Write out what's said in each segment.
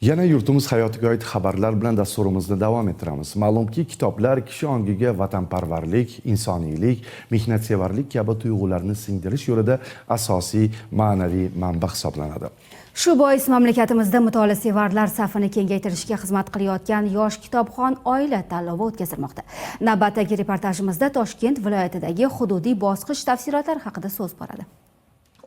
Yana yurtimiz hayotiga oid xabarlar bilan dasturimizni davom ettiramiz. Ma'lumki, kitoblar kishi ongiga vatanparvarlik, insoniylik, mehnatsevarlik kabi tuyg'ularni singdirish yo'lida asosiy ma'naviy manba hisoblanadi. Shu bois mamlakatimizda mutolaasevarlar safini kengaytirishga xizmat qilayotgan yosh kitobxon oila tanlovi o'tkazilmoqda. Navbatdagi reportajimizda Toshkent viloyatidagi hududiy bosqich tafsilotlari haqida so'z boradi.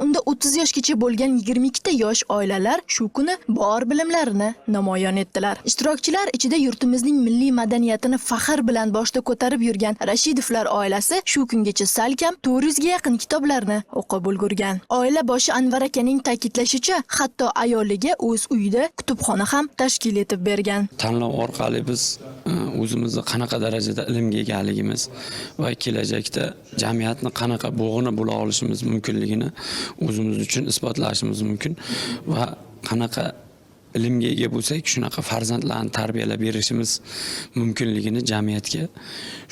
Unda 30 yoshgacha bo'lgan 22 ta yosh oilalar shu kuni bor bilimlarini namoyon etdilar. Ishtirokchilar ichida yurtimizning milliy madaniyatini faxr bilan boshda ko'tarib yurgan Rashidovlar oilasi shu kungacha salkam 400 ga yaqin kitoblarni o'qib ulgurgan. Oila boshi Anvar akaning ta'kidlashicha, hatto ayoliga o'z uyida kutubxona ham tashkil etib bergan. Tanlov orqali biz o'zimizni qanaqa darajada ilmga egaligimiz va kelajakda jamiyatni qanaqa bo'g'ini bo'la olishimiz mumkinligini o'zimiz uchun isbotlashimiz mumkin va qanaqa ilmga ega bo'lsak, shunaqa farzandlarni tarbiyalab berishimiz mumkinligini jamiyatga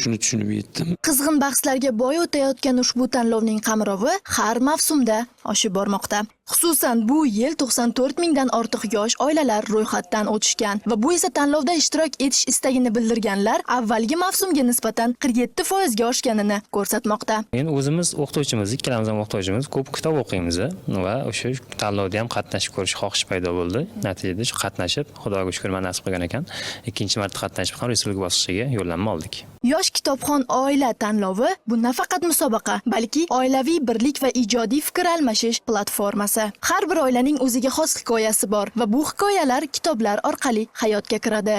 shuni tushunib yetdim. Qizg'in bahslarga boy o'tayotgan ushbu tanlovning qamrovi har mavsumda oshib bormoqda. Xususan bu yil 94 mingdan ortiq yosh oilalar ro'yxatdan o'tishgan va bu esa tanlovda ishtirok etish istagini bildirganlar avvalgi mavsumga nisbatan 47% ga oshganini ko'rsatmoqda. Men o'zimiz o'qituvchimiz, ikkalamiz ham o'qituvchimiz, ko'p kitob o'qiymiz va o'sha tanlovda ham qatnashib ko'rish xohish paydo bo'ldi. Natijada shu qatnashib, Xudoga shukr, men nasib qilgan ekan, ikkinchi marta qatnashib ham respublika bosqichiga yo'llanma oldik. Yosh kitobxon oila tanlovi bu nafaqat musobaqa, balki oilaviy birlik va ijodiy fikr almashish platformasi. Har bir oilaning o'ziga xos hikoyasi bor va bu hikoyalar kitoblar orqali hayotga kiradi.